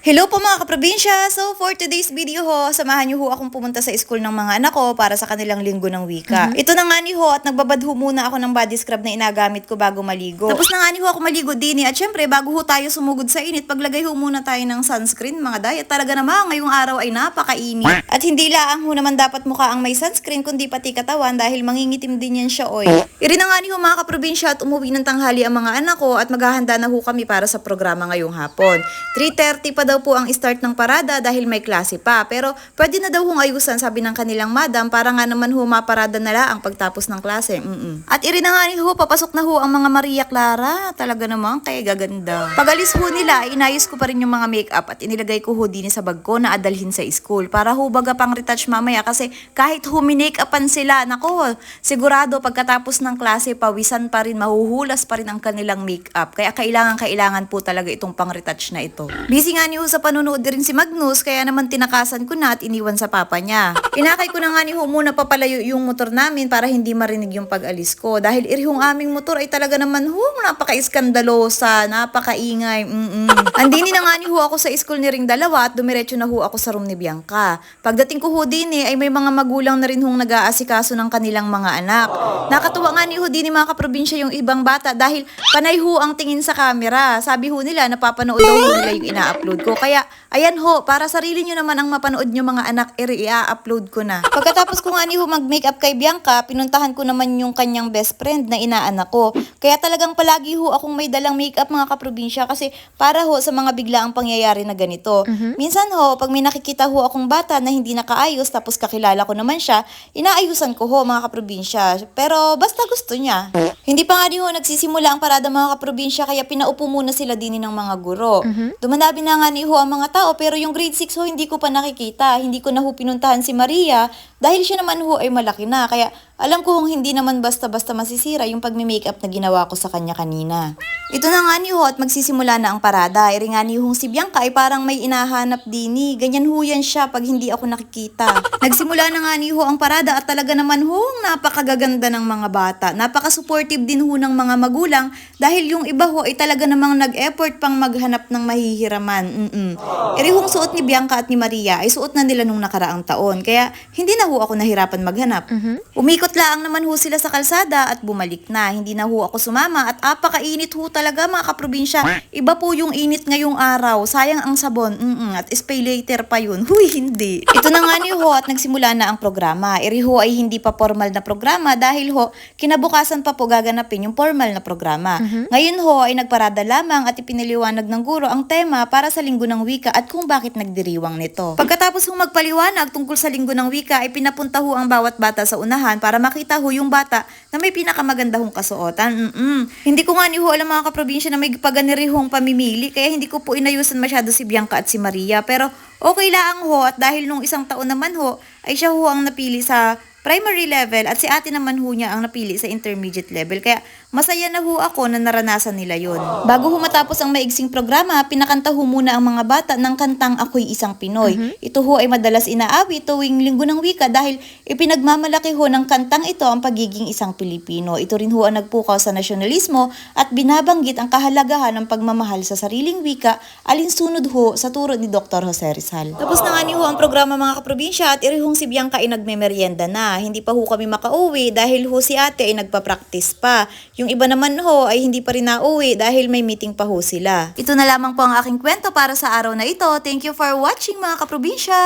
Hello po mga kaprobinsya! So for today's video ho, samahan niyo ho akong pumunta sa school ng mga anak ko para sa kanilang linggo ng wika. Ito na nga ni ho at nagbabad ho muna ako ng body scrub na inagamit ko bago maligo. Tapos na nga ni ho ako maligo din at syempre bago ho tayo sumugod sa init, paglagay ho muna tayo ng sunscreen mga day. At talaga naman ngayong araw ay napakainit. At hindi laang ho naman dapat mukha ang may sunscreen kundi pati katawan dahil mangingitim din yan siya oy. Iri na nga ni ho mga kaprobinsya at umuwi ng tanghali ang mga anak ko at maghahanda na ho kami para sa programa ngayong hapon. 3:30 pa daw po ang start ng parada dahil may klase pa. Pero pwede na daw hong ayusan sabi ng kanilang madam para nga naman ho maparada na lang pagtapos ng klase. At iri na nga ni ho, papasok na ho ang mga Maria Clara. Talaga naman kaya gaganda. Pagalis ho nila, inayos ko pa rin yung mga makeup at inilagay ko ho din sa bag ko na adalhin sa school. Para ho baga pang retouch mamaya kasi kahit humimake-upan sila, nako, sigurado pagkatapos ng klase, pawisan pa rin, mahuhulas pa rin ang kanilang makeup. Kaya kailangan po talaga itong pang retouch na ito. Busy nga ni ho sa panunood din si Magnus, kaya naman tinakasan ko na at iniwan sa papa niya. Inakay ko na nga ni ho muna papalayo yung motor namin para hindi marinig yung pag-alis ko. Dahil irihong aming motor ay talaga naman napaka-iskandalosa, napakaingay. Andini na nga ni ho ako sa school ni ring dalawa at dumiretso na ho ako sa room ni Bianca. Pagdating ko ho din ay may mga magulang na rin hong nag-aasikaso ng kanilang mga anak. Nakatuwa nga ni ho din mga kaprobinsya yung ibang bata dahil panay ho ang tingin sa camera. Sabi ho nila napapanood daw ho nila yung ina-upload ko. Kaya ayan ho, para sarili nyo naman ang mapanood nyo mga anak, i-upload ko na. Pagkatapos ko nga ni ho mag-makeup kay Bianca, pinuntahan ko naman yung kanyang best friend na inaanak ko. Kaya talagang palagi ho akong may dalang makeup mga kaprobinsya kasi para ho sa mga biglaang pangyayari na ganito. Minsan ho, pag may nakikita ho akong bata na hindi nakaayos tapos kakilala ko naman siya, inaayusan ko ho mga kaprobinsya. Pero basta gusto niya. Hindi pa nga ni ho nagsisimula ang parada mga kaprobinsya kaya pinaupo muna sila din ng mga guro. Dumanabi na nga ni ho ang mga tao pero yung grade 6 ho hindi ko pa nakikita. Hindi ko na ho pinuntahan si Maria dahil siya naman ho ay malaki na. Kaya alam ko hindi naman basta-basta masisira yung pagme-makeup na ginawa ko sa kanya kanina. Ito na nga ni ho at magsisimula na ang parada. Iri nga ni ho si Bianca ay parang may inahanap din ni. Ganyan ho yan siya pag hindi ako nakikita. Nagsimula na nga ni ho ang parada at talaga naman ho napakagaganda ng mga bata. Napaka-supportive din ho ng mga magulang dahil yung iba ho ay talaga namang nag-effort pang maghanap ng mahihiraman. Iri hong suot ni Bianca at ni Maria ay suot na nila nung nakaraang taon. Kaya hindi na ho ako nahirapan maghanap. Umikot laang naman ho sila sa kalsada at bumalik na. Hindi na ho ako sumama at apakainit ho talaga mga kaprobinsya. Iba po yung init ngayong araw. Sayang ang sabon. At spay later pa yun. Huy, hindi. Ito na nga ni ho at nagsimula na ang programa. Iri ho ay hindi pa formal na programa dahil ho, kinabukasan pa po gaganapin yung formal na programa. Ngayon ho ay nagparada lamang at ipiniliwanag ng guro ang tema para sa linggo ng wika at kung bakit nagdiriwang nito. Pagkatapos ho magpaliwanag tungkol sa linggo ng wika ay pinapunta ho ang bawat bata sa unahan para makita ho yung bata na may pinakamaganda hong kasuotan. Hindi ko nga ni ho alam mga kaprobinsya na may paganiri hong pamimili kaya hindi ko po inayusan masyado si Bianca at si Maria pero okay lang ho at dahil nung isang taon naman ho ay siya ho ang napili sa primary level at si ate naman ho niya ang napili sa intermediate level. Kaya masaya na ho ako na naranasan nila yon. Bago ho matapos ang maigsing programa, pinakanta ho muna ang mga bata ng kantang Ako'y Isang Pinoy. Ito ho ay madalas inaawit tuwing linggo ng wika dahil ipinagmamalaki ho ng kantang ito ang pagiging isang Pilipino. Ito rin ho ang nagpukaw sa nasyonalismo at binabanggit ang kahalagahan ng pagmamahal sa sariling wika alinsunod ho sa turo ni Dr. Jose Rizal. Tapos na nga ni ho ang programa mga kaprobinsya at iri hong si Bianca ay nagmemeryenda na. Hindi pa ho kami makauwi dahil ho si ate ay nagpa-practice pa. Yung iba naman ho ay hindi pa rin nauwi dahil may meeting pa ho sila. Ito na lamang po ang aking kwento para sa araw na ito. Thank you for watching mga kaprobinsya!